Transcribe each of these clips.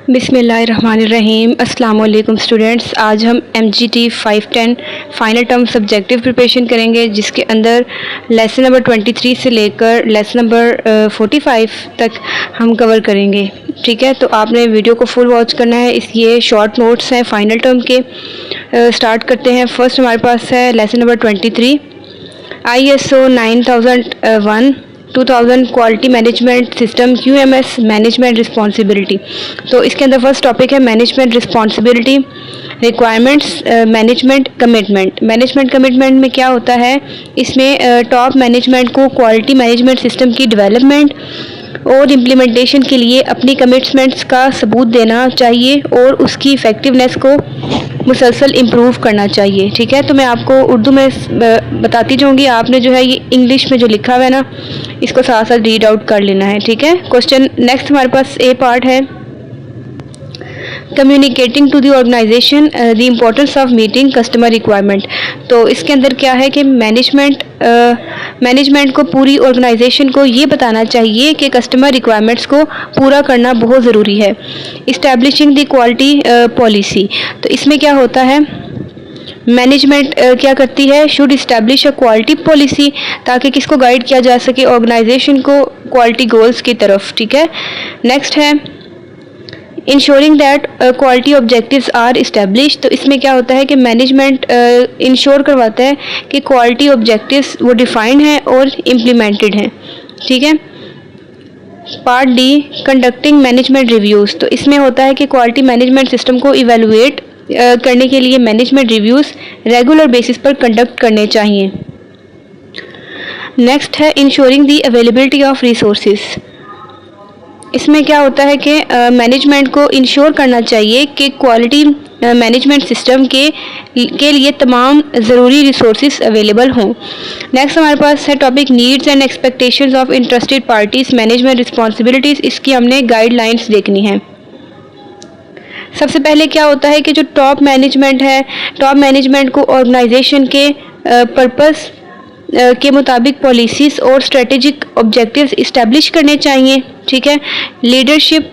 बिस्मिल्लाहिर्रहमानिर्रहीम। अस्सलाम वालेकुम स्टूडेंट्स। आज हम MGT 510 final term subjective preparation करेंगे, जिसके अंदर लेसन नंबर 23 से लेकर लेसन नंबर 45 तक हम कवर करेंगे। ठीक है, तो आपने वीडियो को फुल वॉच करना है। ये शॉर्ट नोट्स हैं फाइनल टर्म के। स्टार्ट करते हैं। फर्स्ट हमारे पास है lesson number 23 ISO 9001 2000 quality management system QMS management responsibility. तो इसके अंदर फर्स्ट टॉपिक है management responsibility, requirements, management commitment. Management commitment में क्या होता है, इसमें टॉप मैनेजमेंट को क्वालिटी मैनेजमेंट सिस्टम की डेवलपमेंट और इम्प्लीमेंटेशन के लिए अपनी कमिटमेंट्स का सबूत देना चाहिए और उसकी इफ़ेक्टिवनेस को मुसलसल इम्प्रूव करना चाहिए। ठीक है, तो मैं आपको उर्दू में बताती जाऊँगी। आपने जो है ये इंग्लिश में जो लिखा हुआ है ना, इसको साथ साथ रीड आउट कर लेना है। ठीक है, क्वेश्चन नेक्स्ट हमारे पास ए पार्ट है, communicating to the organisation the importance of meeting customer requirement. तो इसके अंदर क्या है कि मैनेजमेंट को पूरी ऑर्गेनाइजेशन को ये बताना चाहिए कि कस्टमर रिक्वायरमेंट्स को पूरा करना बहुत ज़रूरी है। इस्टेब्लिशिंग द क्वालिटी पॉलिसी, तो इसमें क्या होता है, मैनेजमेंट क्या करती है, should establish a quality policy, ताकि किसको गाइड किया जा सके, ऑर्गेनाइजेशन को क्वालिटी गोल्स की तरफ। ठीक है, नेक्स्ट है ensuring that quality objectives are establish. तो इसमें क्या होता है कि मैनेजमेंट इंश्योर करवाता है कि क्वालिटी ऑब्जेक्टिव्स वो डिफाइंड हैं और इम्प्लीमेंटेड हैं। ठीक है, part D conducting management reviews. तो इसमें होता है कि क्वालिटी मैनेजमेंट सिस्टम को इवेलुएट करने के लिए मैनेजमेंट रिव्यूज़ रेगुलर बेसिस पर कंडक्ट करने चाहिए। नेक्स्ट है ensuring the availability of resources. इसमें क्या होता है कि मैनेजमेंट को इंश्योर करना चाहिए कि क्वालिटी मैनेजमेंट सिस्टम के लिए तमाम ज़रूरी रिसोर्सेज अवेलेबल हों। नेक्स्ट हमारे पास है topic needs and expectations of interested parties management responsibilities. इसकी हमने गाइडलाइंस देखनी है। सबसे पहले क्या होता है कि जो टॉप मैनेजमेंट है, टॉप मैनेजमेंट को ऑर्गेनाइजेशन के पर्पस के मुताबिक पॉलिसीज़ और स्ट्रेटेजिक ऑब्जेक्टिव्स इस्टेब्लिश करने चाहिए। ठीक है, लीडरशिप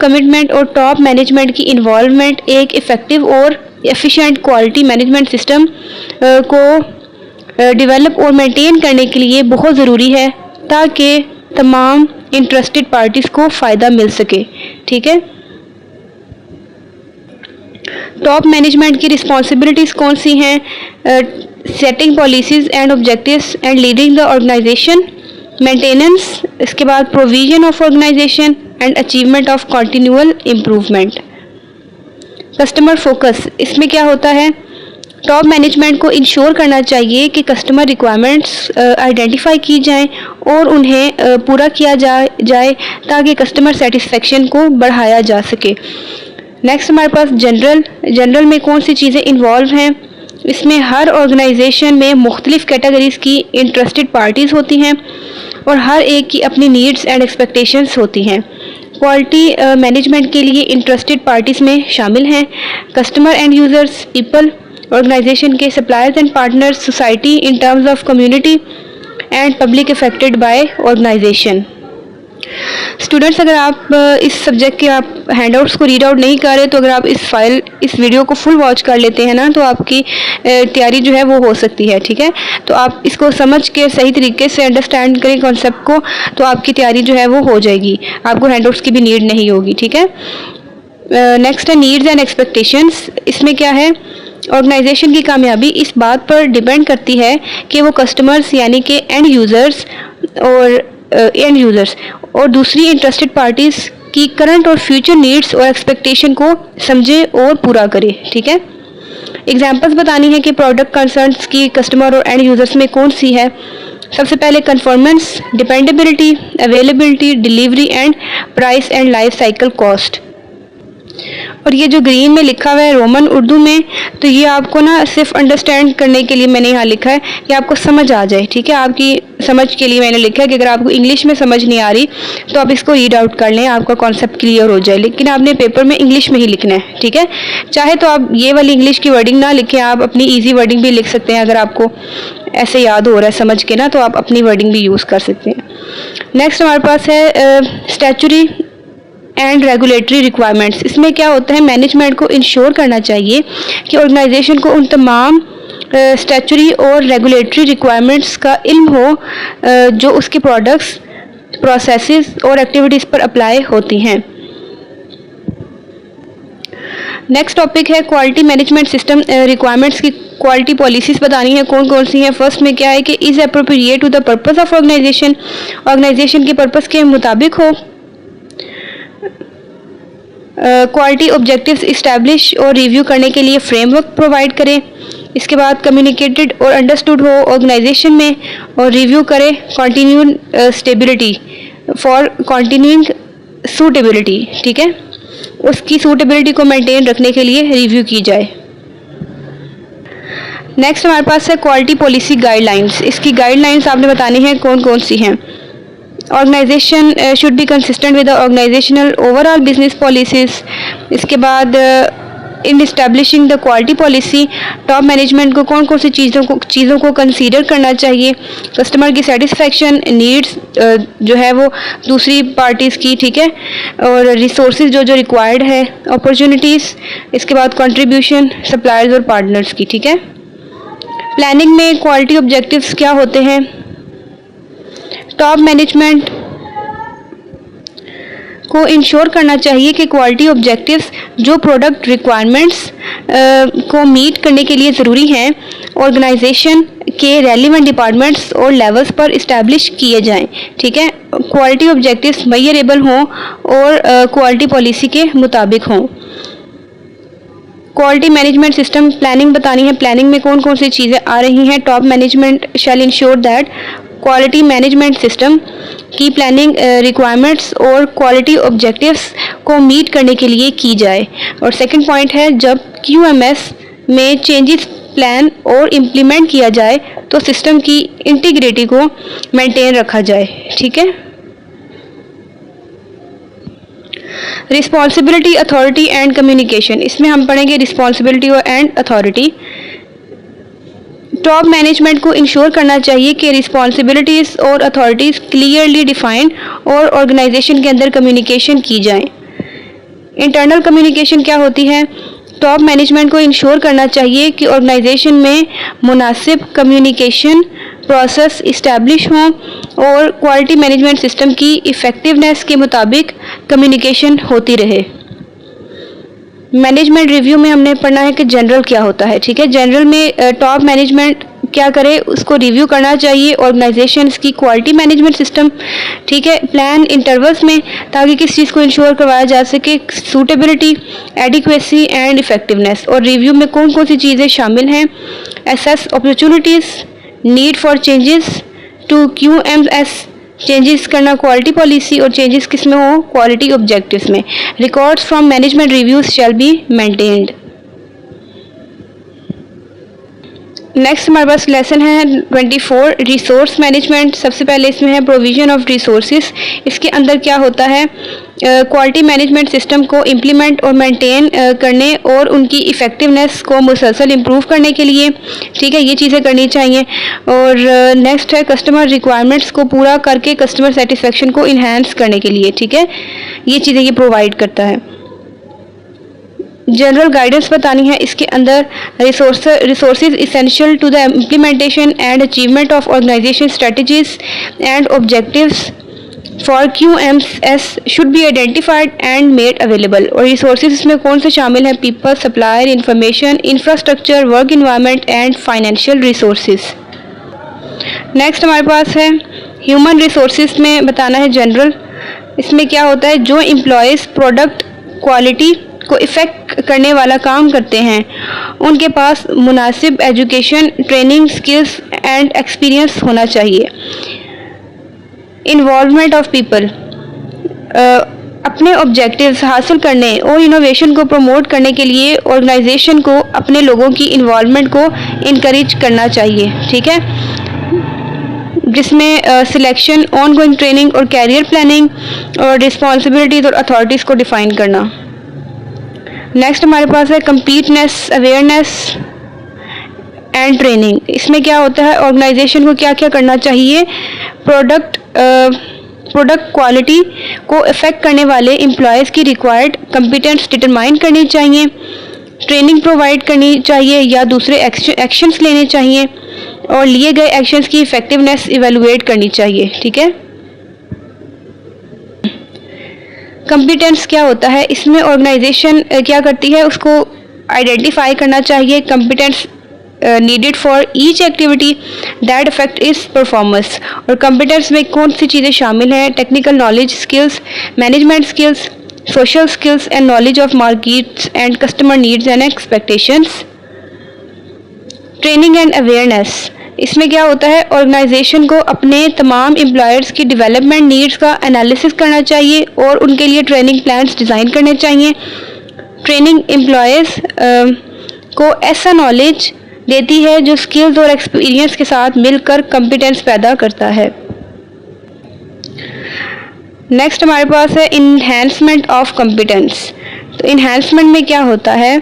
कमिटमेंट और टॉप मैनेजमेंट की इन्वॉल्वमेंट एक इफ़ेक्टिव और एफिशिएंट क्वालिटी मैनेजमेंट सिस्टम को डेवलप और मेंटेन करने के लिए बहुत ज़रूरी है, ताकि तमाम इंटरेस्टेड पार्टीज़ को फ़ायदा मिल सके। ठीक है, टॉप मैनेजमेंट की रिस्पॉन्सिबिलिटीज़ कौन सी हैं, setting policies and objectives and leading the organisation, maintenance, इसके बाद provision of organisation and achievement of continual improvement. Customer focus, इसमें क्या होता है, टॉप मैनेजमेंट को इंश्योर करना चाहिए कि कस्टमर रिक्वायरमेंट्स आइडेंटिफाई की जाएं और उन्हें पूरा किया जाए ताकि कस्टमर सेटिस्फेक्शन को बढ़ाया जा सके। नेक्स्ट हमारे पास जनरल में कौन सी चीज़ें इन्वॉल्व हैं, इसमें हर ऑर्गेनाइजेशन में मुख्तलिफ़ कैटेगरीज़ की इंटरेस्टेड पार्टीज़ होती हैं और हर एक की अपनी नीड्स एंड एक्सपेक्टेशंस होती हैं। क्वालिटी मैनेजमेंट के लिए इंटरेस्टेड पार्टीज़ में शामिल हैं customer and users, people, organisation के suppliers and partners, society in terms of community and public affected by organisation. Students, अगर आप इस सब्जेक्ट के आप हैंडआउट्स को रीड आउट नहीं कर रहे, तो अगर आप इस वीडियो को फुल वॉच कर लेते हैं ना, तो आपकी तैयारी जो है वो हो सकती है। ठीक है, तो आप इसको समझ के सही तरीके से अंडरस्टैंड करें कॉन्सेप्ट को, तो आपकी तैयारी जो है वो हो जाएगी, आपको हैंडआउट्स की भी नीड नहीं होगी। ठीक है, नेक्स्ट है नीड्स एंड एक्सपेक्टेशंस। इसमें क्या है, ऑर्गेनाइजेशन की कामयाबी इस बात पर डिपेंड करती है कि वो कस्टमर्स यानी कि एंड यूज़र्स और दूसरी इंटरेस्टेड पार्टीज़ की करंट और फ्यूचर नीड्स और एक्सपेक्टेशन को समझे और पूरा करे। ठीक है, एग्जांपल्स बतानी है कि प्रोडक्ट कंसर्न्स की कस्टमर और एंड यूज़र्स में कौन सी है। सबसे पहले conformance, dependability, availability, delivery and price and life cycle cost. और ये जो ग्रीन में लिखा हुआ है रोमन उर्दू में, तो ये आपको ना सिर्फ अंडरस्टैंड करने के लिए मैंने यहाँ लिखा है कि आपको समझ आ जाए। ठीक है, आपकी समझ के लिए मैंने लिखा है कि अगर आपको इंग्लिश में समझ नहीं आ रही तो आप इसको रीड आउट कर लें, आपका कॉन्सेप्ट क्लियर हो जाए। लेकिन आपने पेपर में इंग्लिश में ही लिखना है। ठीक है, चाहे तो आप ये वाली इंग्लिश की वर्डिंग ना लिखें, आप अपनी ईजी वर्डिंग भी लिख सकते हैं। अगर आपको ऐसे याद हो रहा है समझ के ना, तो आप अपनी वर्डिंग भी यूज़ कर सकते हैं। नेक्स्ट हमारे पास है स्टैचुरी एंड रेगुलेटरी रिक्वायरमेंट्स। इसमें क्या होता है, मैनेजमेंट को इंश्योर करना चाहिए कि ऑर्गेनाइजेशन को उन तमाम स्टैचुरी और रेगुलेटरी रिक्वायरमेंट्स का इल्म हो जो उसके प्रोडक्ट्स, प्रोसेसेस और एक्टिविटीज़ पर अप्लाई होती हैं। नेक्स्ट टॉपिक है क्वालिटी मैनेजमेंट सिस्टम रिक्वायरमेंट्स की क्वालिटी पॉलिसीज़ बतानी है कौन कौन सी हैं। फर्स्ट में क्या है कि is appropriate to the purpose of organisation, organisation के पर्पस के मुताबिक हो। क्वालिटी ऑब्जेक्टिव्स इस्टेब्लिश और रिव्यू करने के लिए फ्रेमवर्क प्रोवाइड करें। इसके बाद कम्युनिकेटेड और अंडरस्टूड हो ऑर्गेनाइजेशन में और रिव्यू करें continued stability for continuing suitability, ठीक है, उसकी सूटेबिलिटी को मेंटेन रखने के लिए रिव्यू की जाए। नेक्स्ट हमारे पास है क्वालिटी पॉलिसी गाइडलाइंस। इसकी गाइडलाइंस आपने बतानी है कौन कौन सी हैं। Organisation should be consistent with the organisational overall business policies. इसके बाद in establishing the quality policy top management को कौन कौन सी चीज़ों को कंसीडर करना चाहिए। कस्टमर की सेटिस्फेक्शन, नीड्स जो है वो दूसरी पार्टीज़ की, ठीक है, और रिसोर्सेज जो रिक्वायर्ड है, अपॉर्चुनिटीज़, इसके बाद कंट्रीब्यूशन सप्लायर्स और पार्टनर्स की, ठीक है। प्लानिंग में क्वालिटी ऑब्जेक्टिव्स क्या होते हैं। टॉप मैनेजमेंट को इंश्योर करना चाहिए कि क्वालिटी ऑब्जेक्टिव्स जो प्रोडक्ट रिक्वायरमेंट्स को मीट करने के लिए ज़रूरी हैं ऑर्गेनाइजेशन के रेलिवेंट डिपार्टमेंट्स और लेवल्स पर इस्टेब्लिश किए जाएं, ठीक है। क्वालिटी ऑब्जेक्टिव्स मेजरेबल हों और क्वालिटी पॉलिसी के मुताबिक हों। क्वालिटी मैनेजमेंट सिस्टम प्लानिंग बतानी है। प्लानिंग में कौन कौन सी चीज़ें आ रही हैं। Top management shall ensure that quality management system की प्लानिंग रिक्वायरमेंट्स और क्वालिटी ऑब्जेक्टिव्स को मीट करने के लिए की जाए। और सेकंड पॉइंट है जब QMS में चेंजेस प्लान और इम्प्लीमेंट किया जाए तो सिस्टम की इंटीग्रिटी को मेंटेन रखा जाए, ठीक है। Responsibility, authority and communication. इसमें हम पढ़ेंगे responsibility and authority. Top management को इंश्योर करना चाहिए कि रिस्पॉन्सिबिलिटीज़ और अथॉरिटीज़ क्लियरली डिफाइंड और ऑर्गेनाइजेशन के अंदर कम्युनिकेशन की जाएं। इंटरनल कम्युनिकेशन क्या होती है। टॉप मैनेजमेंट को इंश्योर करना चाहिए कि ऑर्गेनाइजेशन में मुनासिब कम्युनिकेशन प्रोसेस इस्टेब्लिश हों और क्वालिटी मैनेजमेंट सिस्टम की इफ़ेक्टिवनेस के मुताबिक कम्युनिकेशन होती रहे। मैनेजमेंट रिव्यू में हमने पढ़ना है कि जनरल क्या होता है, ठीक है। जनरल में टॉप मैनेजमेंट क्या करे, उसको रिव्यू करना चाहिए ऑर्गेनाइजेशन की क्वालिटी मैनेजमेंट सिस्टम, ठीक है, प्लान इंटरवल्स में, ताकि किस चीज़ को इंश्योर करवाया जा सके, सूटेबिलिटी, एडिक्वेसी एंड इफेक्टिवनेस। और रिव्यू में कौन कौन सी चीज़ें शामिल हैं। Assess opportunities, need for changes to QMS, changes करना क्वालिटी पॉलिसी और चेंजेस किस में हो, क्वालिटी ऑब्जेक्टिव्स में। Records from management reviews shall be maintained. Next हमारे पास लेसन है 24 रिसोर्स मैनेजमेंट। सबसे पहले इसमें है प्रोविजन ऑफ रिसोर्सेज। इसके अंदर क्या होता है, क्वालिटी मैनेजमेंट सिस्टम को इम्प्लीमेंट और मेंटेन करने और उनकी इफ़ेक्टिवनेस को मुसलसल इम्प्रूव करने के लिए, ठीक है, ये चीज़ें करनी चाहिए। और नेक्स्ट है कस्टमर रिक्वायरमेंट्स को पूरा करके कस्टमर सेटिस्फेक्शन को इन्हांस करने के लिए, ठीक है, ये चीज़ें ये प्रोवाइड करता है। जनरल गाइडेंस बतानी है। इसके अंदर resources essential to the implementation and achievement of organisation strategies and objectives for QMS should be identified and made available. और रिसोर्सेज इसमें कौन से शामिल हैं, people, supplier, information, infrastructure, work environment and financial resources. Next हमारे पास है human resources में बताना है जनरल। इसमें क्या होता है, जो एम्प्लॉयज़ प्रोडक्ट क्वालिटी को इफ़ेक्ट करने वाला काम करते हैं उनके पास मुनासिब education, training, skills and experience होना चाहिए। इन्वॉल्वमेंट ऑफ पीपल, अपने ऑब्जेक्टिव्स हासिल करने और इनोवेशन को प्रमोट करने के लिए ऑर्गेनाइजेशन को अपने लोगों की इन्वॉल्वमेंट को इनकरेज करना चाहिए, ठीक है, जिसमें सिलेक्शन, ऑनगोइंग ट्रेनिंग और कैरियर प्लानिंग और रिस्पॉन्सिबिलिटीज़ और अथॉरिटीज़ को डिफ़ाइन करना। नेक्स्ट हमारे पास है कंप्लीटनेस, अवेयरनेस एंड ट्रेनिंग। इसमें क्या होता है, ऑर्गेनाइजेशन को क्या क्या करना चाहिए, प्रोडक्ट प्रोडक्ट क्वालिटी को अफेक्ट करने वाले एम्प्लॉयज़ की रिक्वायर्ड कंपिटेंस डिटरमाइन करनी चाहिए, ट्रेनिंग प्रोवाइड करनी चाहिए या दूसरे एक्शंस लेने चाहिए और लिए गए एक्शंस की इफ़ेक्टिवनेस इवेलुएट करनी चाहिए। ठीक है, कंपिटेंस क्या होता है, इसमें ऑर्गेनाइजेशन क्या करती है, उसको आइडेंटिफाई करना चाहिए competence needed for each activity that affect इस परफॉर्मेंस। और कंपिटेंस में कौन सी चीज़ें शामिल हैं, technical knowledge, skills, management skills, social skills and knowledge of markets and customer needs and expectations. Training and awareness, इसमें क्या होता है, ऑर्गेनाइजेशन को अपने तमाम एम्प्लॉयर्स की डेवलपमेंट नीड्स का एनालिसिस करना चाहिए और उनके लिए ट्रेनिंग प्लान्स डिज़ाइन करने चाहिए। ट्रेनिंग एम्प्लॉयर्स को ऐसा नॉलेज देती है जो स्किल्स और एक्सपीरियंस के साथ मिलकर कॉम्पिटेंस पैदा करता है। नेक्स्ट हमारे पास है इन्हेंसमेंट ऑफ कॉम्पिटेंस। तो इन्हेंसमेंट में क्या होता है,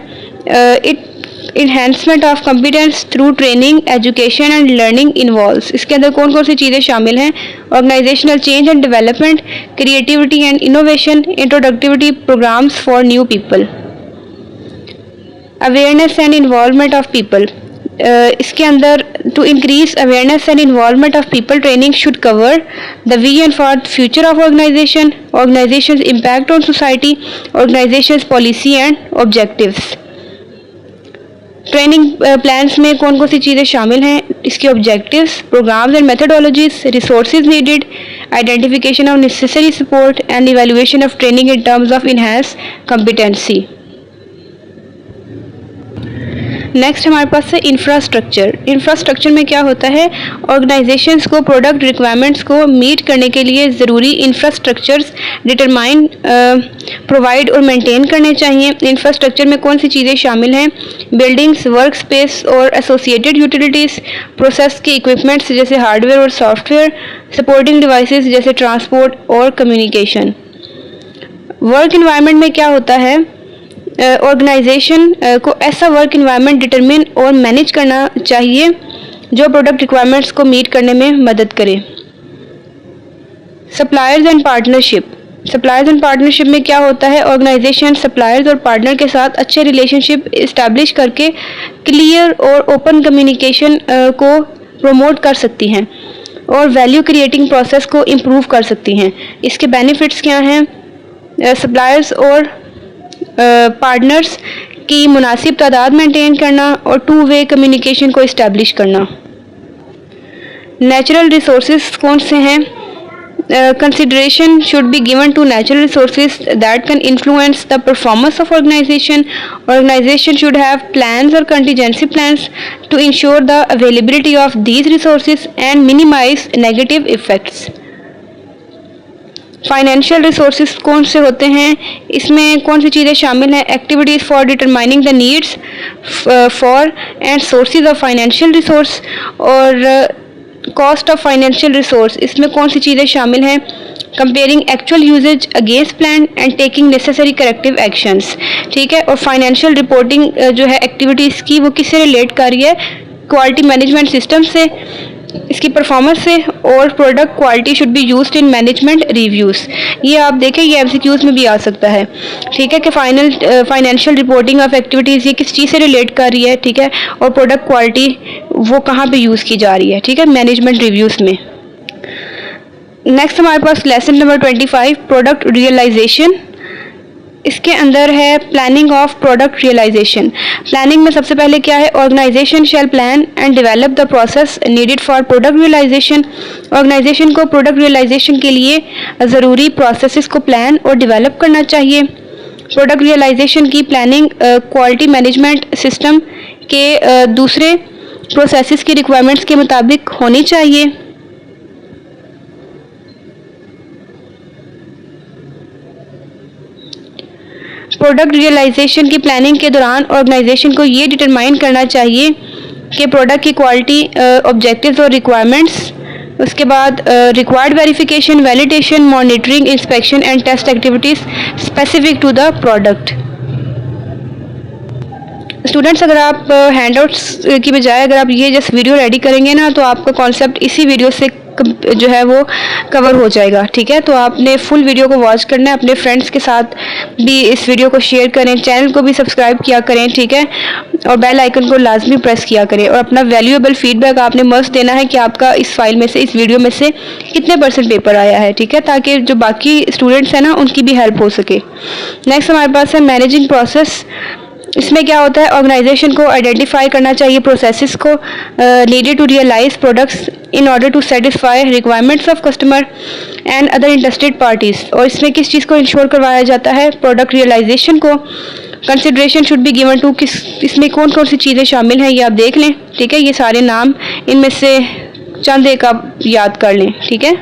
enhancement of competence through training, education and learning involves. इसके अंदर कौन कौन सी चीज़ें शामिल हैं, organisational change and development, creativity and innovation, introductory programmes for new people, awareness and involvement of people. इसके अंदर to increase awareness and involvement of people, training should cover the vision for the future of organisation, organisation's impact on society, organisations policy and objectives. Training plans में कौन कौन सी चीज़ें शामिल हैं, इसके objectives, programmes and methodologies, resources needed, identification of necessary support and evaluation of training in terms of enhance competency. Next हमारे पास है इंफ्रास्ट्रक्चर। इंफ्रास्ट्रक्चर में क्या होता है, ऑर्गेनाइजेशंस को प्रोडक्ट रिक्वायरमेंट्स को मीट करने के लिए ज़रूरी इंफ्रास्ट्रक्चर्स डिटरमाइन, प्रोवाइड और मेंटेन करने चाहिए। इंफ्रास्ट्रक्चर में कौन सी चीज़ें शामिल हैं, बिल्डिंग्स, वर्क स्पेस और एसोसिएटेड यूटिलिटीज़, प्रोसेस के इक्विपमेंट्स जैसे हार्डवेयर और सॉफ्टवेयर, सपोर्टिंग डिवाइसेस जैसे ट्रांसपोर्ट और कम्युनिकेशन। वर्क इन्वायरमेंट में क्या होता है, ऑर्गेनाइजेशन को ऐसा वर्क इन्वायरमेंट डिटरमिन और मैनेज करना चाहिए जो प्रोडक्ट रिक्वायरमेंट्स को मीट करने में मदद करे। Suppliers and partnership, suppliers and partnership में क्या होता है, ऑर्गेनाइजेशन सप्लायर्स और पार्टनर के साथ अच्छे रिलेशनशिप इस्टेब्लिश करके क्लियर और ओपन कम्युनिकेशन को प्रमोट कर सकती हैं और वैल्यू क्रिएटिंग प्रोसेस को इम्प्रूव कर सकती हैं। इसके बेनिफिट्स क्या हैं, सप्लायर्स और पार्टनर्स की मुनासिब तादाद मेंटेन करना और टू वे कम्युनिकेशन को इस्टेब्लिश करना। नेचुरल रिसोर्सेज कौन से हैं, consideration should be given to natural resources that can influence the performance of organisation. Organisation should have plans और contingency plans to ensure the availability of these resources and minimise negative effects. Financial resources कौन से होते हैं, इसमें कौन सी चीज़ें शामिल हैं, activities for determining the needs for and sources of financial resource और कॉस्ट ऑफ फाइनेंशियल रिसोर्स, इसमें कौन सी चीज़ें शामिल हैं, comparing actual usages against plan and taking necessary corrective actions. ठीक है, और फाइनेंशियल रिपोर्टिंग जो है एक्टिविटीज़ की, वो किससे रिलेट कर रही है, क्वालिटी मैनेजमेंट सिस्टम से, इसकी परफॉर्मेंस से, और product quality should be used in management reviews. ये आप देखें, ये एमसीक्यूज़ में भी आ सकता है। ठीक है, कि फाइनेंशियल रिपोर्टिंग ऑफ एक्टिविटीज़ ये किस चीज़ से रिलेट कर रही है, ठीक है, और प्रोडक्ट क्वालिटी वो कहाँ पे यूज़ की जा रही है, ठीक है, मैनेजमेंट रिव्यूज़ में। नेक्स्ट हमारे पास लेसन नंबर 25 प्रोडक्ट रियलाइजेशन। इसके अंदर है planning of product realisation. Planning में सबसे पहले क्या है, organisation shall plan and develop the process needed for product realisation. Organisation को प्रोडक्ट रियलाइजेशन के लिए ज़रूरी प्रोसेसेस को प्लान और डेवलप करना चाहिए। प्रोडक्ट रियलाइजेशन की प्लानिंग क्वालिटी मैनेजमेंट सिस्टम के दूसरे प्रोसेसेस की रिक्वायरमेंट्स के मुताबिक होनी चाहिए। प्रोडक्ट रियलाइजेशन की प्लानिंग के दौरान ऑर्गेनाइजेशन को ये डिटरमाइन करना चाहिए कि प्रोडक्ट की क्वालिटी, ऑब्जेक्टिव्स और रिक्वायरमेंट्स, उसके बाद required verification, validation, monitoring, inspection and test activities specific to the product. Students, अगर आप हैंडआउट्स की बजाय अगर आप ये जस्ट वीडियो रेडी करेंगे ना, तो आपका कॉन्सेप्ट इसी वीडियो से जो है वो कवर हो जाएगा। ठीक है, तो आपने फुल वीडियो को वॉच करना है, अपने फ्रेंड्स के साथ भी इस वीडियो को शेयर करें, चैनल को भी सब्सक्राइब किया करें। ठीक है, और बेल आइकन को लाजमी प्रेस किया करें, और अपना वैल्यूएबल फीडबैक आपने मस्ट देना है कि आपका इस फाइल में से, इस वीडियो में से कितने % पेपर आया है। ठीक है, ताकि जो बाकी स्टूडेंट्स हैं ना उनकी भी हेल्प हो सके। नेक्स्ट हमारे पास है मैनेजिंग प्रोसेस। इसमें क्या होता है, ऑर्गेनाइजेशन को आइडेंटिफाई करना चाहिए प्रोसेसेस को needed to realise products in order to satisfy requirements of customer and other interested parties. और इसमें किस चीज़ को इंश्योर करवाया जाता है, प्रोडक्ट रियलाइजेशन को। Consideration should be given to, किस इसमें कौन कौन सी चीज़ें शामिल हैं ये आप देख लें। ठीक है, ये सारे नाम, इनमें से चंद एक आप याद कर लें। ठीक है,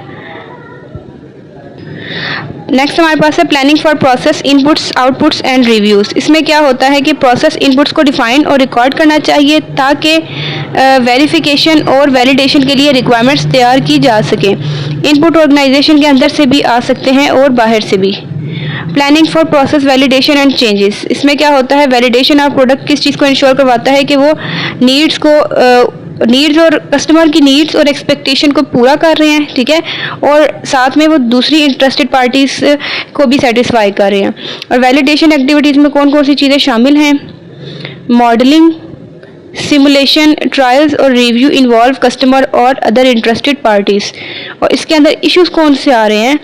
नेक्स्ट हमारे पास है planning for process inputs, outputs and reviews. इसमें क्या होता है कि प्रोसेस इनपुट्स को डिफाइन और रिकॉर्ड करना चाहिए ताकि वेरिफिकेशन और वैलिडेशन के लिए रिक्वायरमेंट्स तैयार की जा सके। इनपुट ऑर्गेनाइजेशन के अंदर से भी आ सकते हैं और बाहर से भी। Planning for process validation and changes. इसमें क्या होता है, वैलिडेशन ऑफ प्रोडक्ट किस चीज़ को इंश्योर करवाता है कि वो नीड्स और कस्टमर की नीड्स और एक्सपेक्टेशन को पूरा कर रहे हैं। ठीक है, और साथ में वो दूसरी इंटरेस्टेड पार्टीज को भी सेटिस्फाई कर रहे हैं। और वैलिडेशन एक्टिविटीज़ में कौन कौन सी चीज़ें शामिल हैं, मॉडलिंग, सिमुलेशन, ट्रायल्स और रिव्यू इन्वॉल्व कस्टमर और अदर इंटरेस्टेड पार्टीज। और इसके अंदर इश्यूज कौन से आ रहे हैं,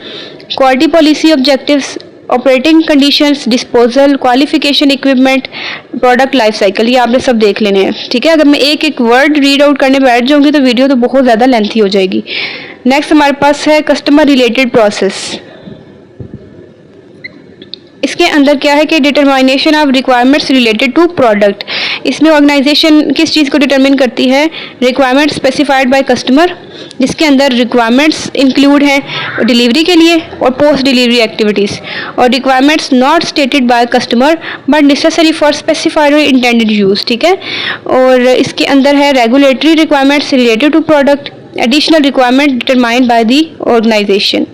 quality policy objectives, operating conditions, disposal, qualification, equipment, product life cycle. ये आपने सब देख लेने हैं। ठीक है, अगर मैं एक एक वर्ड रीड आउट करने बैठ जाऊंगी तो वीडियो तो बहुत ज़्यादा लेंथी हो जाएगी। नेक्स्ट हमारे पास है कस्टमर रिलेटेड प्रोसेस। इसके अंदर क्या है कि determination of requirements related to product. इसमें ऑर्गेनाइजेशन किस चीज़ को डिटरमिन करती है, रिक्वायरमेंट्स स्पेसिफाइड बाय कस्टमर, जिसके अंदर रिक्वायरमेंट्स इंक्लूड हैं डिलीवरी के लिए और पोस्ट डिलीवरी एक्टिविटीज़, और requirements not stated by customer but necessary for specified और इंटेंडेड यूज़। ठीक है, और इसके अंदर है regulatory requirements related to product, additional requirement determined by the organisation.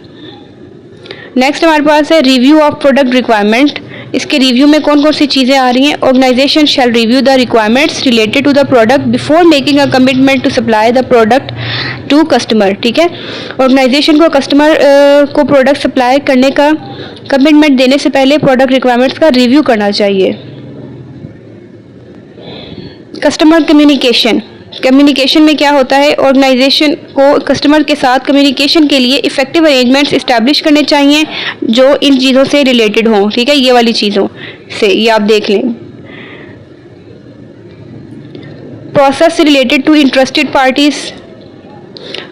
Next हमारे पास है रिव्यू ऑफ प्रोडक्ट रिक्वायरमेंट। इसके रिव्यू में कौन कौन सी चीज़ें आ रही हैं, organisation shall review the requirements related to the product before making a commitment to supply the product to customer. ठीक है, ऑर्गेनाइजेशन को कस्टमर को प्रोडक्ट सप्लाई करने का कमिटमेंट देने से पहले प्रोडक्ट रिक्वायरमेंट्स का रिव्यू करना चाहिए। कस्टमर कम्युनिकेशन में क्या होता है, ऑर्गेनाइजेशन को कस्टमर के साथ कम्युनिकेशन के लिए इफेक्टिव अरेंजमेंट्स इस्टेब्लिश करने चाहिए जो इन चीज़ों से रिलेटेड हों। ठीक है, ये वाली चीज़ों से ये आप देख लें। प्रोसेस से related to interested parties.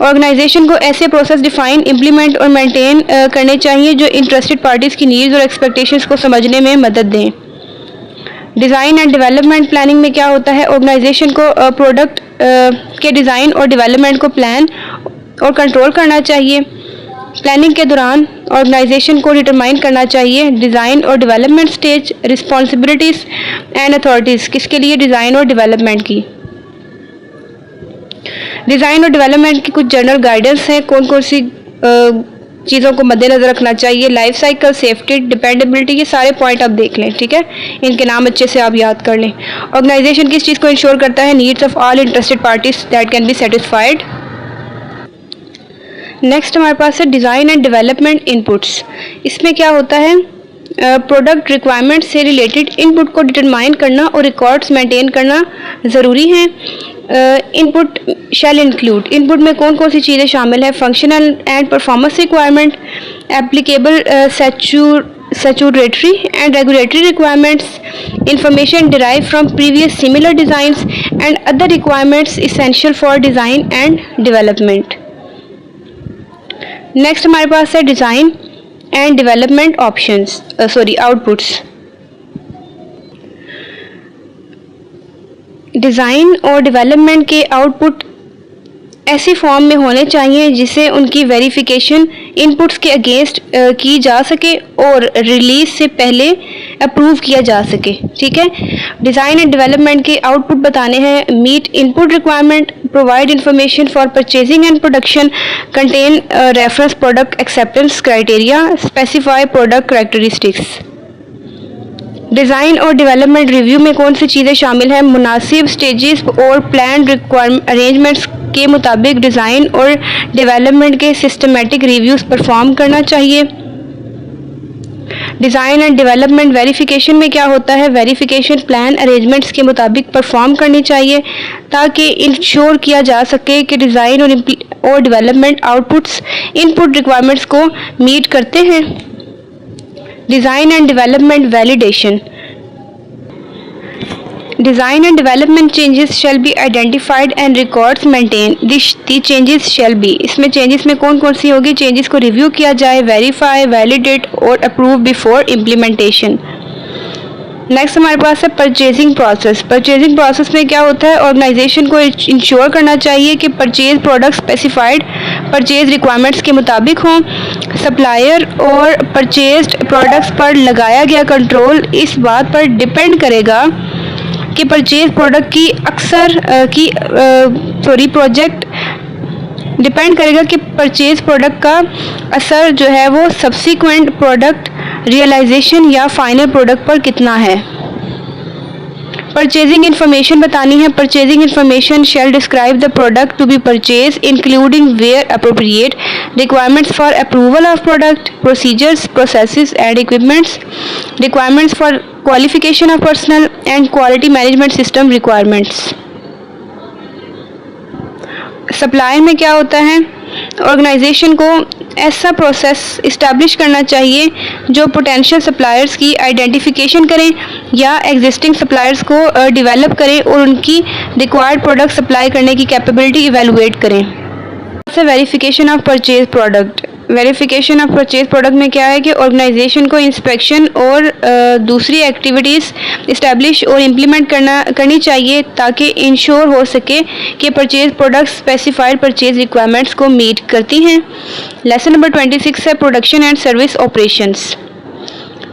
Organisation को ऐसे प्रोसेस डिफाइन, इम्प्लीमेंट और मेंटेन करने चाहिए जो इंटरेस्टेड पार्टीज़ की नीड्स और एक्सपेक्टेशंस को समझने में मदद दें। डिज़ाइन एंड डेवलपमेंट प्लानिंग में क्या होता है, ऑर्गेनाइजेशन को प्रोडक्ट के डिज़ाइन और डेवलपमेंट को प्लान और कंट्रोल करना चाहिए। प्लानिंग के दौरान ऑर्गेनाइजेशन को डिटरमाइन करना चाहिए डिज़ाइन और development stage, responsibilities and authorities, किसके लिए, डिज़ाइन और डेवलपमेंट की। डिज़ाइन और डेवलपमेंट की कुछ जनरल गाइडेंस हैं, कौन कौन सी चीज़ों को मद्देनज़र रखना चाहिए, लाइफ साइकिल, सेफ्टी, डिपेंडेबिलिटी, ये सारे पॉइंट आप देख लें। ठीक है, इनके नाम अच्छे से आप याद कर लें। ऑर्गेनाइजेशन किस चीज़ को इंश्योर करता है, needs of all interested parties that can be satisfied. Next हमारे पास है डिज़ाइन एंड डेवलपमेंट इनपुट्स। इसमें क्या होता है, प्रोडक्ट रिक्वायरमेंट से रिलेटेड इनपुट को डिटरमाइन करना और रिकॉर्ड्स मेंटेन करना ज़रूरी हैं। इनपुट शैल इंक्लूड, इनपुट में कौन कौन सी चीज़ें शामिल है, functional and performance requirement, applicable statutory and regulatory requirements, information derived from previous similar designs and other requirements essential for design and development. Next हमारे पास है design and development options outputs. Design और डेवलपमेंट के output ऐसी form में होने चाहिए जिसे उनकी वेरिफिकेशन इनपुट्स के अगेंस्ट की जा सके और रिलीज से पहले अप्रूव किया जा सके। ठीक है, डिज़ाइन एंड डेवलपमेंट के आउटपुट बताने हैं, meet input requirement, provide information for purchasing and production, contain reference product acceptance criteria, specify product characteristics. Design और डेवलपमेंट रिव्यू में कौन सी चीज़ें शामिल हैं? मुनासिब स्टेजेस और प्लान अरेंजमेंट्स के मुताबिक डिज़ाइन और डेवलपमेंट के सिस्टमेटिक रिव्यूज़ परफॉर्म करना चाहिए। डिज़ाइन एंड डेवलपमेंट वेरिफिकेशन में क्या होता है? वेरिफिकेशन प्लान अरेंजमेंट्स के मुताबिक परफॉर्म करनी चाहिए ताकि इंश्योर किया जा सके कि डिज़ाइन और डेवलपमेंट आउटपुट्स इनपुट रिक्वायरमेंट्स को मीट करते हैं। Design and development validation. Design and development changes shall be identified and records maintained. The changes shall be, इसमें changes में कौन कौन सी होगी? changes को review किया जाए, verify, validate और approve before implementation. नेक्स्ट हमारे पास है परचेजिंग प्रोसेस। परचेजिंग प्रोसेस में क्या होता है? ऑर्गेनाइजेशन को इंश्योर करना चाहिए कि purchase product specified purchase requirements के मुताबिक हों। सप्लायर और परचेज्ड प्रोडक्ट्स पर लगाया गया कंट्रोल इस बात पर डिपेंड करेगा कि परचेज प्रोडक्ट की प्रोजेक्ट डिपेंड करेगा कि परचेज प्रोडक्ट का असर जो है वो सब्सिक्वेंट प्रोडक्ट रियलाइजेशन या फाइनल प्रोडक्ट पर कितना है। परचेजिंग इन्फॉर्मेशन बतानी है। Purchasing information shall describe the product to be purchase including where appropriate requirements for approval of product, procedures, processes and equipments, requirements for qualification of personal and quality management system requirements. Supply में क्या होता है? Organisation को ऐसा process establish करना चाहिए जो potential suppliers की आइडेंटिफिकेशन करें या एग्जिस्टिंग सप्लायर्स को डेवलप करें और उनकी रिक्वायर्ड प्रोडक्ट सप्लाई करने की कैपेबिलिटी इवेलुएट करें। Verification of purchase product. Verification of purchase product में क्या है कि ऑर्गेनाइजेशन को इंस्पेक्शन और दूसरी एक्टिविटीज़ इस्टेब्लिश और इम्प्लीमेंट करनी चाहिए ताकि इंश्योर हो सके कि purchase product specified purchase requirements को मीट करती हैं। लेसन नंबर 26 है प्रोडक्शन एंड सर्विस ऑपरेशंस।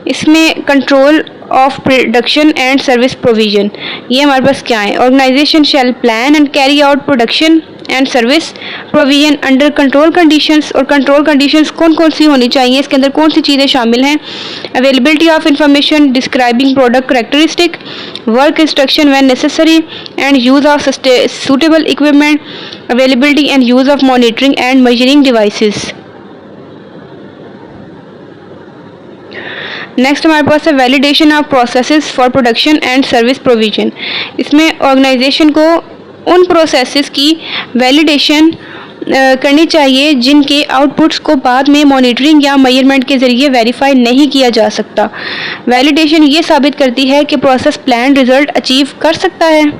इसमें control of production and service provision. ये हमारे पास क्या है? Organisation shall plan and carry out production and service provision under control conditions. और कंट्रोल कंडीशंस कौन कौन सी होनी चाहिए? इसके अंदर कौन सी चीज़ें शामिल हैं? Availability of information describing product characteristic, work instruction when necessary and use of suitable equipment, availability and use of monitoring and measuring devices. Next हमारे पास है validation of processes for production and service provision. इसमें organisation को उन processes की validation करनी चाहिए जिनके आउटपुट्स को बाद में मॉनिटरिंग या मेजरमेंट के ज़रिए वेरीफाई नहीं किया जा सकता। वैलिडेशन ये साबित करती है कि प्रोसेस प्लान रिजल्ट अचीव कर सकता है।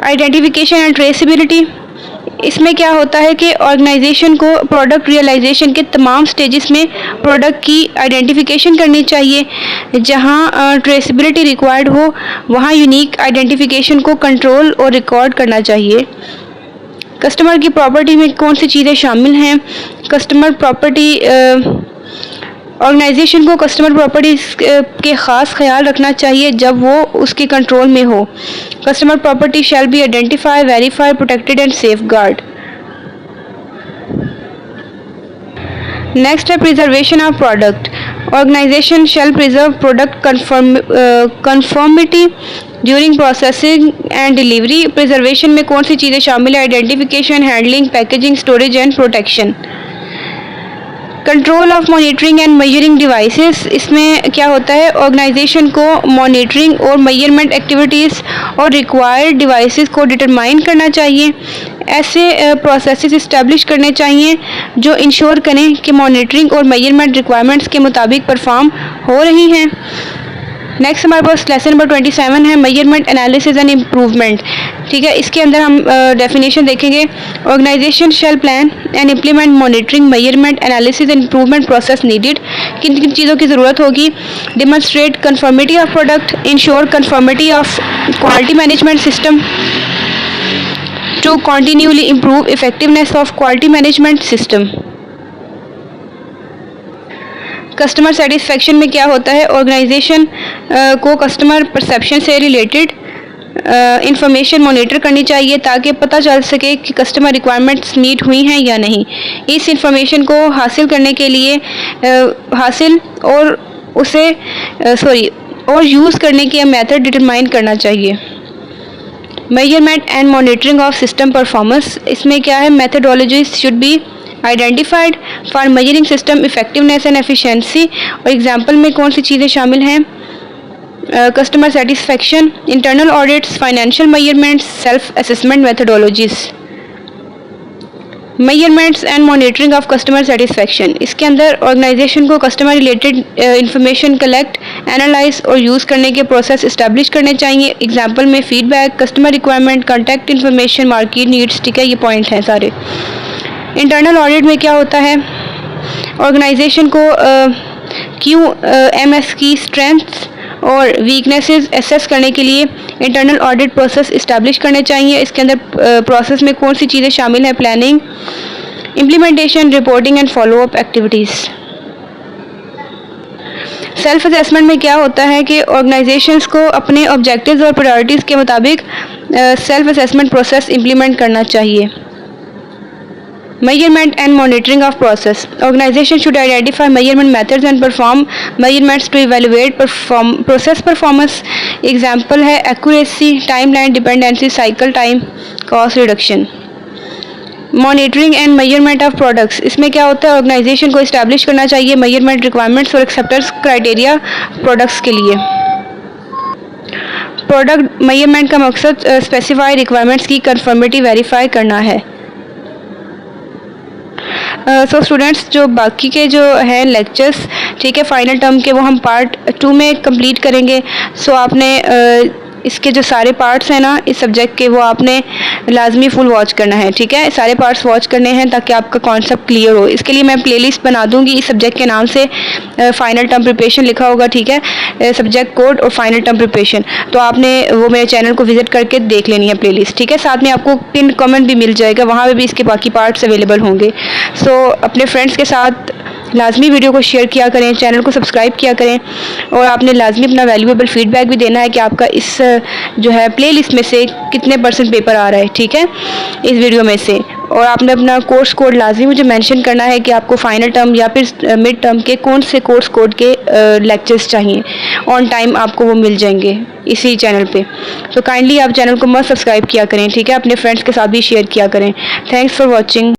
Identification and traceability. इसमें क्या होता है कि ऑर्गेनाइजेशन को प्रोडक्ट रियलाइजेशन के तमाम स्टेजेस में प्रोडक्ट की आइडेंटिफिकेशन करनी चाहिए। जहां ट्रेसिबिलिटी रिक्वायर्ड हो वहां यूनिक आइडेंटिफिकेशन को कंट्रोल और रिकॉर्ड करना चाहिए। कस्टमर की प्रॉपर्टी में कौन सी चीज़ें शामिल हैं? कस्टमर प्रॉपर्टी ऑर्गेनाइजेशन को कस्टमर प्रॉपर्टी के ख़ास ख्याल रखना चाहिए जब वो उसके कंट्रोल में हो। Customer property shall be identify, verify, protected and safeguard. Next है preservation of product. Organisation shall preserve product conformity during processing and delivery. Preservation में कौन सी चीज़ें शामिल है? Identification, handling, packaging, storage and protection. Control of monitoring and measuring devices. इसमें क्या होता है? ऑर्गेनाइजेशन को मॉनिटरिंग और मेजरमेंट एक्टिविटीज़ और रिक्वायर्ड डिवाइसेस को डिटरमाइन करना चाहिए। ऐसे प्रोसेसेस इस्टेब्लिश करने चाहिए जो इंश्योर करें कि मॉनिटरिंग और मेजरमेंट रिक्वायरमेंट्स के मुताबिक परफॉर्म हो रही हैं। नेक्स्ट हमारे पास लेसन नंबर 27 है मेजरमेंट एनालिसिस एंड इम्प्रूवमेंट। ठीक है, इसके अंदर हम डेफिनेशन देखेंगे। Organisation shall plan and implement monitoring, measurement, analysis and improvement process needed. किन किन चीज़ों की ज़रूरत होगी? Demonstrate conformity of product, ensure conformity of quality management system, to continually improve effectiveness of quality management system. Customer satisfaction में क्या होता है? ऑर्गेनाइजेशन को कस्टमर परसेप्शन से रिलेटेड इंफॉर्मेशन मॉनिटर करनी चाहिए ताकि पता चल सके कि कस्टमर रिक्वायरमेंट्स मीट हुई हैं या नहीं। इस इंफॉर्मेशन को हासिल करने के लिए और यूज़ करने के मेथड डिटरमाइन करना चाहिए। Measurement and monitoring of system performance, इसमें क्या है, methodologies should be identified for measuring system effectiveness and efficiency. और एग्जांपल में कौन सी चीज़ें शामिल हैं, customer satisfaction, internal audits, financial measurements, self assessment methodologies. Measurements and monitoring of customer satisfaction, इसके अंदर ऑर्गेनाइजेशन को customer related information collect, analyse और यूज़ करने के प्रोसेस इस्टेब्लिश करने चाहिए। एग्जांपल में feedback, customer requirement, contact information, market needs, ठीक है, ये पॉइंट हैं सारे। इंटरनल ऑडिट में क्या होता है, ऑर्गेनाइजेशन को QMS की स्ट्रेंथ्स और वीकनेसेस एसेस करने के लिए इंटरनल ऑडिट प्रोसेस इस्टेब्लिश करने चाहिए। इसके अंदर प्रोसेस में कौन सी चीज़ें शामिल हैं, planning, implementation, reporting and follow up activities. Self assessment में क्या होता है कि ऑर्गेनाइजेशंस को अपने ऑब्जेक्टिव्स और प्रायोरिटीज़ के मुताबिक सेल्फ असेसमेंट प्रोसेस इम्प्लीमेंट करना चाहिए। Measurement and monitoring of process. Organization should identify measurement methods and perform measurements to evaluate process performance. Example है accuracy, timeline, dependency, cycle time, cost reduction. Monitoring and measurement of products. इसमें क्या होता है, organisation को establish करना चाहिए measurement requirements और acceptance criteria products के लिए। प्रोडक्ट मेजरमेंट का मकसद स्पेसिफाई रिक्वायरमेंट्स की कंफर्मिटी वेरीफाई करना है। सो स्टूडेंट्स, जो बाकी के जो हैं लेक्चर्स, ठीक है, फाइनल टर्म के, वो हम पार्ट 2 में कंप्लीट करेंगे। सो आपने इसके जो सारे पार्ट्स हैं ना इस सब्जेक्ट के, वो आपने लाजमी फुल वॉच करना है, ठीक है, सारे पार्ट्स वॉच करने हैं ताकि आपका कॉन्सेप्ट क्लियर हो। इसके लिए मैं प्लेलिस्ट बना दूंगी इस सब्जेक्ट के नाम से, फाइनल टर्म प्रिपरेशन लिखा होगा, ठीक है, सब्जेक्ट कोड और फाइनल टर्म प्रिपरेशन। तो आपने वो मेरे चैनल को विजिट करके देख लेनी है प्लेलिस्ट, ठीक है। साथ में आपको पिन कमेंट भी मिल जाएगा, वहाँ पे भी इसके बाकी पार्ट्स अवेलेबल होंगे। सो अपने फ्रेंड्स के साथ लाजमी वीडियो को शेयर किया करें, चैनल को सब्सक्राइब किया करें और आपने लाजमी अपना वैल्यूएबल फीडबैक भी देना है कि आपका इस जो है प्लेलिस्ट में से कितने % पेपर आ रहा है, ठीक है, इस वीडियो में से। और आपने अपना कोर्स कोड लाजमी मुझे मेंशन करना है कि आपको फाइनल टर्म या फिर मिड टर्म के कौन से कोर्स कोड के लेक्चर्स चाहिए। ऑन टाइम आपको वो मिल जाएंगे इसी चैनल पे। तो काइंडली आप चैनल को मस्त सब्सक्राइब किया करें, ठीक है, अपने फ्रेंड्स के साथ भी शेयर किया करें। Thanks for watching.